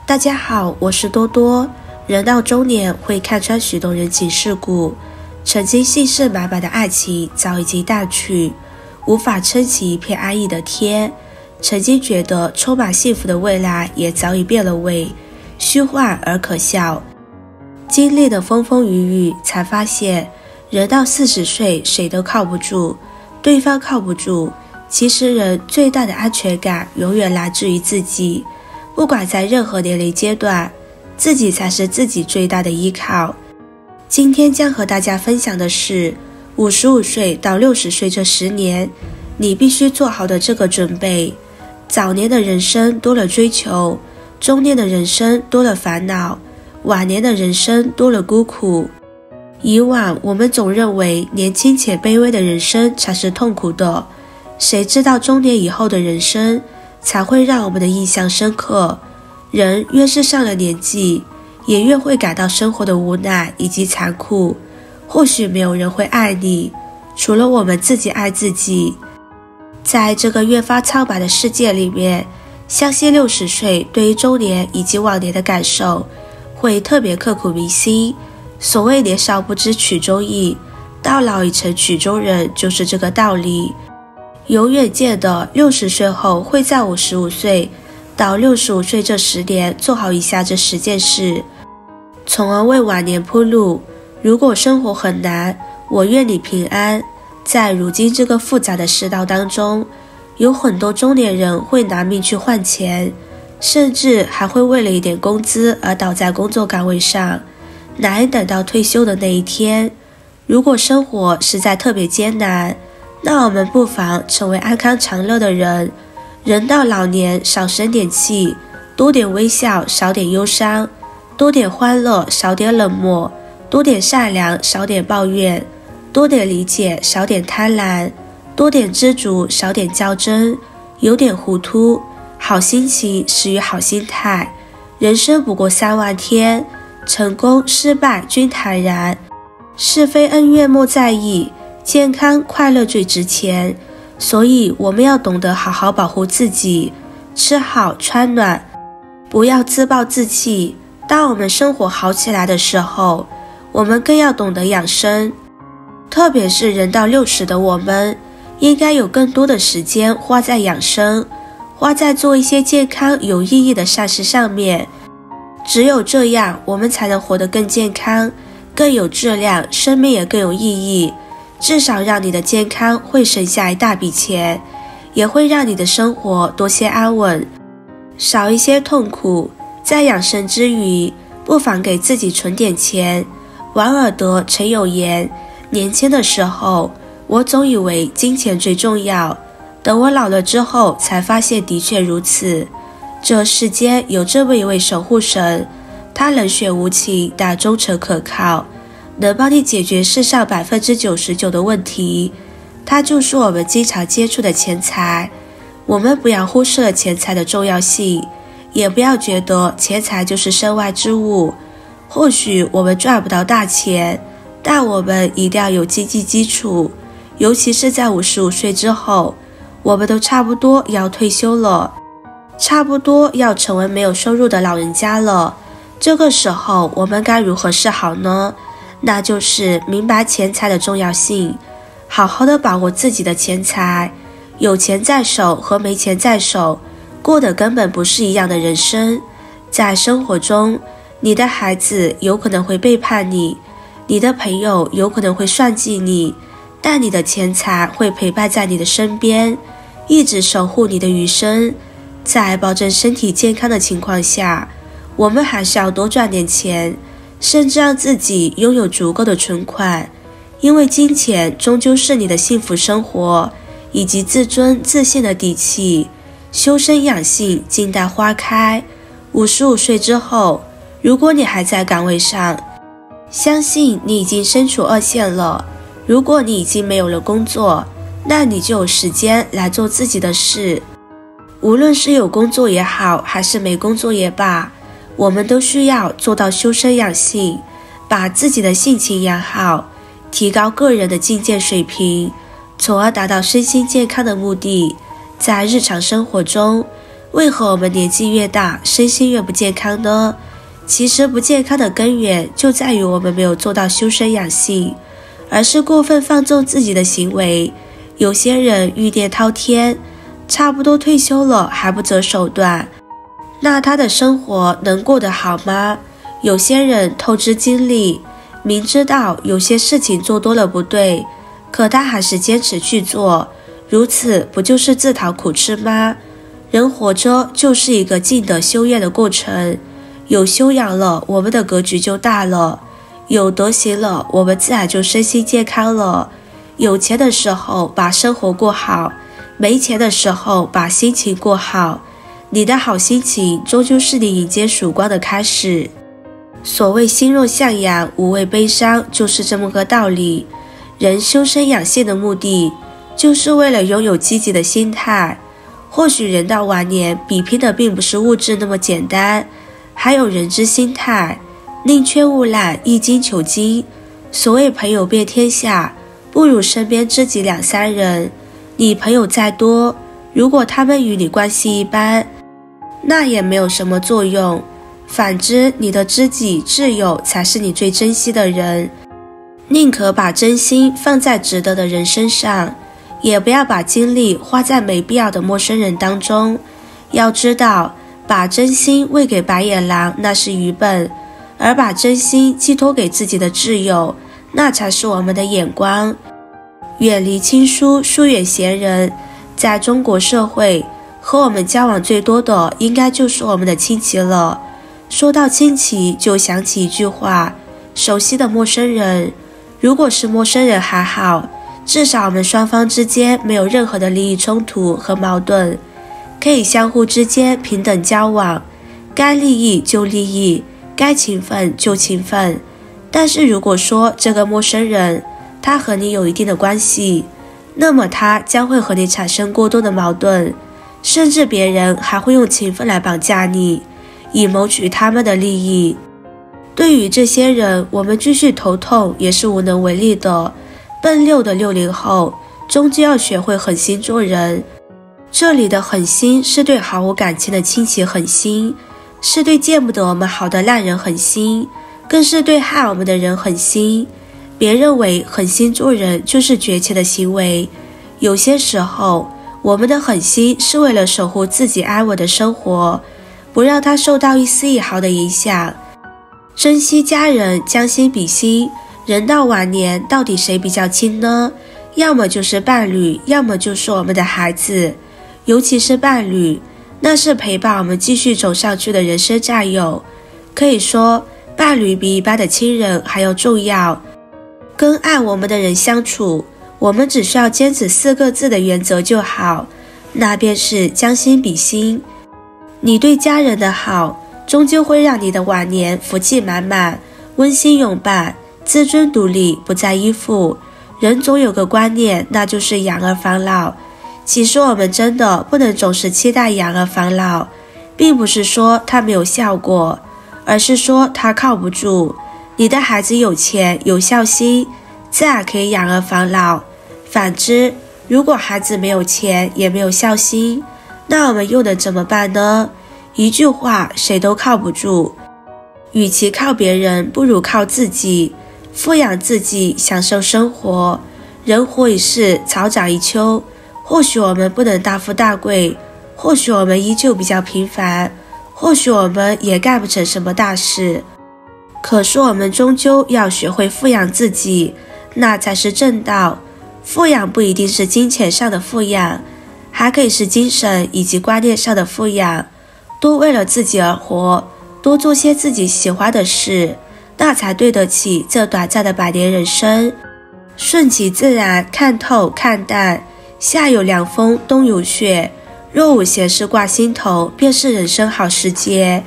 大家好，我是多多。人到中年会看穿许多人情世故，曾经信誓满满的爱情早已经淡去，无法撑起一片安逸的天。曾经觉得充满幸福的未来也早已变了味，虚幻而可笑。经历了风风雨雨，才发现人到40岁谁都靠不住，对方靠不住。其实人最大的安全感永远来自于自己，不管在任何年龄阶段，自己才是自己最大的依靠。今天将和大家分享的是55岁到60岁这10年，你必须做好的这个准备。早年的人生多了追求，中年的人生多了烦恼，晚年的人生多了孤苦。以往我们总认为年轻且卑微的人生才是痛苦的，谁知道中年以后的人生才会让我们的印象深刻。人越是上了年纪，也越会感到生活的无奈以及残酷。或许没有人会爱你，除了我们自己爱自己。在这个越发苍白的世界里面，相信60岁对于中年以及晚年的感受会特别刻骨铭心。所谓年少不知曲中意，到老已成曲中人，就是这个道理。永远记得60岁后会在55岁到65岁这10年做好以下这10件事，从而为晚年铺路。如果生活很难，我愿你平安。在如今这个复杂的世道当中，有很多中年人会拿命去换钱，甚至还会为了一点工资而倒在工作岗位上，难以等到退休的那一天。如果生活实在特别艰难，那我们不妨成为安康长乐的人。人到老年，少生点气，多点微笑，少点忧伤；多点欢乐，少点冷漠；多点善良，少点抱怨；多点理解，少点贪婪；多点知足，少点较真；有点糊涂。好心情始于好心态。人生不过3万天，成功失败均坦然，是非恩怨莫在意，健康快乐最值钱。所以我们要懂得好好保护自己，吃好穿暖，不要自暴自弃。当我们生活好起来的时候，我们更要懂得养生。特别是人到60的我们，应该有更多的时间花在养生，花在做一些健康有意义的善事上面。只有这样，我们才能活得更健康，更有质量，生命也更有意义。至少让你的健康会省下一大笔钱，也会让你的生活多些安稳，少一些痛苦。在养生之余，不妨给自己存点钱。王尔德曾有言，年轻的时候，我总以为金钱最重要，等我老了之后才发现的确如此。这世间有这么一位守护神，他冷血无情，但忠诚可靠，能帮你解决世上99%的问题。它就是我们经常接触的钱财。我们不要忽视了钱财的重要性，也不要觉得钱财就是身外之物。或许我们赚不到大钱，但我们一定要有经济基础，尤其是在55岁之后，我们都差不多要退休了，差不多要成为没有收入的老人家了。这个时候我们该如何是好呢？那就是明白钱财的重要性，好好的把握自己的钱财。有钱在手和没钱在手，过的根本不是一样的人生。在生活中，你的孩子有可能会背叛你，你的朋友有可能会算计你，但你的钱财会陪伴在你的身边，一直守护你的余生。在保证身体健康的情况下，我们还是要多赚点钱，甚至让自己拥有足够的存款，因为金钱终究是你的幸福生活以及自尊自信的底气。修身养性，静待花开。55岁之后，如果你还在岗位上，相信你已经身处2线了。如果你已经没有了工作，那你就有时间来做自己的事。无论是有工作也好，还是没工作也罢，我们都需要做到修身养性，把自己的性情养好，提高个人的境界水平，从而达到身心健康的目的。在日常生活中，为何我们年纪越大，身心越不健康呢？其实不健康的根源就在于我们没有做到修身养性，而是过分放纵自己的行为。有些人欲念滔天，差不多退休了还不择手段，那他的生活能过得好吗？有些人透支精力，明知道有些事情做多了不对，可他还是坚持去做，如此不就是自讨苦吃吗？人活着就是一个静德修业的过程，有修养了，我们的格局就大了；有德行了，我们自然就身心健康了。有钱的时候把生活过好，没钱的时候把心情过好。你的好心情终究是你迎接曙光的开始。所谓心若向阳，无畏悲伤，就是这么个道理。人修身养性的目的，就是为了拥有积极的心态。或许人到晚年，比拼的并不是物质那么简单，还有人之心态。宁缺毋滥，一金求精。所谓朋友遍天下，不如身边知己两三人。你朋友再多，如果他们与你关系一般，那也没有什么作用。反之，你的知己挚友才是你最珍惜的人。宁可把真心放在值得的人身上，也不要把精力花在没必要的陌生人当中。要知道，把真心喂给白眼狼那是愚笨，而把真心寄托给自己的挚友，那才是我们的眼光。远离亲疏，疏远贤人。在中国社会，和我们交往最多的应该就是我们的亲戚了。说到亲戚，就想起一句话：熟悉的陌生人。如果是陌生人还好，至少我们双方之间没有任何的利益冲突和矛盾，可以相互之间平等交往，该利益就利益，该情分就情分。但是如果说这个陌生人他和你有一定的关系，那么他将会和你产生过多的矛盾，甚至别人还会用情分来绑架你，以谋取他们的利益。对于这些人，我们继续头痛也是无能为力的。奔六的60后，终究要学会狠心做人。这里的狠心是对毫无感情的亲戚狠心，是对见不得我们好的烂人狠心，更是对害我们的人狠心。别认为狠心做人就是绝情的行为，有些时候我们的狠心是为了守护自己安稳的生活，不让它受到一丝一毫的影响。珍惜家人，将心比心。人到晚年，到底谁比较亲呢？要么就是伴侣，要么就是我们的孩子。尤其是伴侣，那是陪伴我们继续走上去的人生战友。可以说，伴侣比一般的亲人还要重要。跟爱我们的人相处，我们只需要坚持4个字的原则就好，那便是将心比心。你对家人的好，终究会让你的晚年福气满满，温馨永伴，自尊独立，不再依附。人总有个观念，那就是养儿防老。其实我们真的不能总是期待养儿防老，并不是说它没有效果，而是说它靠不住。你的孩子有钱有孝心，自然可以养儿防老。反之，如果孩子没有钱也没有孝心，那我们又能怎么办呢？一句话，谁都靠不住。与其靠别人，不如靠自己，富养自己，享受生活。人活一世，草长一秋。或许我们不能大富大贵，或许我们依旧比较平凡，或许我们也干不成什么大事，可是我们终究要学会富养自己，那才是正道。富养不一定是金钱上的富养，还可以是精神以及观念上的富养。多为了自己而活，多做些自己喜欢的事，那才对得起这短暂的100年人生。顺其自然，看透看淡，夏有凉风，冬有雪，若无闲事挂心头，便是人生好时节。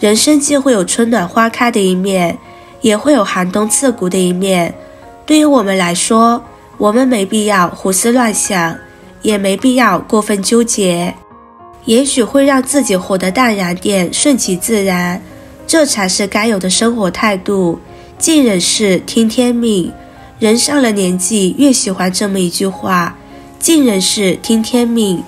人生既会有春暖花开的一面，也会有寒冬刺骨的一面。对于我们来说，我们没必要胡思乱想，也没必要过分纠结，也许会让自己活得淡然点，顺其自然，这才是该有的生活态度。尽人事，听天命。人上了年纪，越喜欢这么一句话，尽人事，听天命。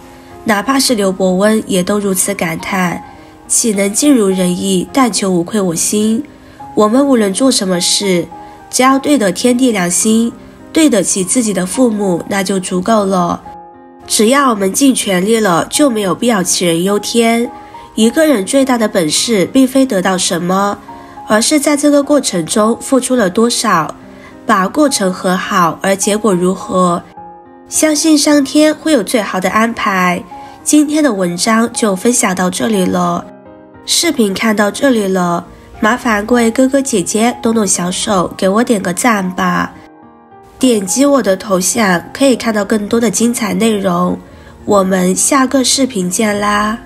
哪怕是刘伯温也都如此感叹，岂能尽如人意，但求无愧我心。我们无论做什么事，只要对得天地良心，对得起自己的父母，那就足够了。只要我们尽全力了，就没有必要杞人忧天。一个人最大的本事并非得到什么，而是在这个过程中付出了多少，把过程和好，而结果如何，相信上天会有最好的安排。今天的文章就分享到这里了，视频看到这里了，麻烦各位哥哥姐姐动动小手给我点个赞吧。点击我的头像可以看到更多的精彩内容，我们下个视频见啦。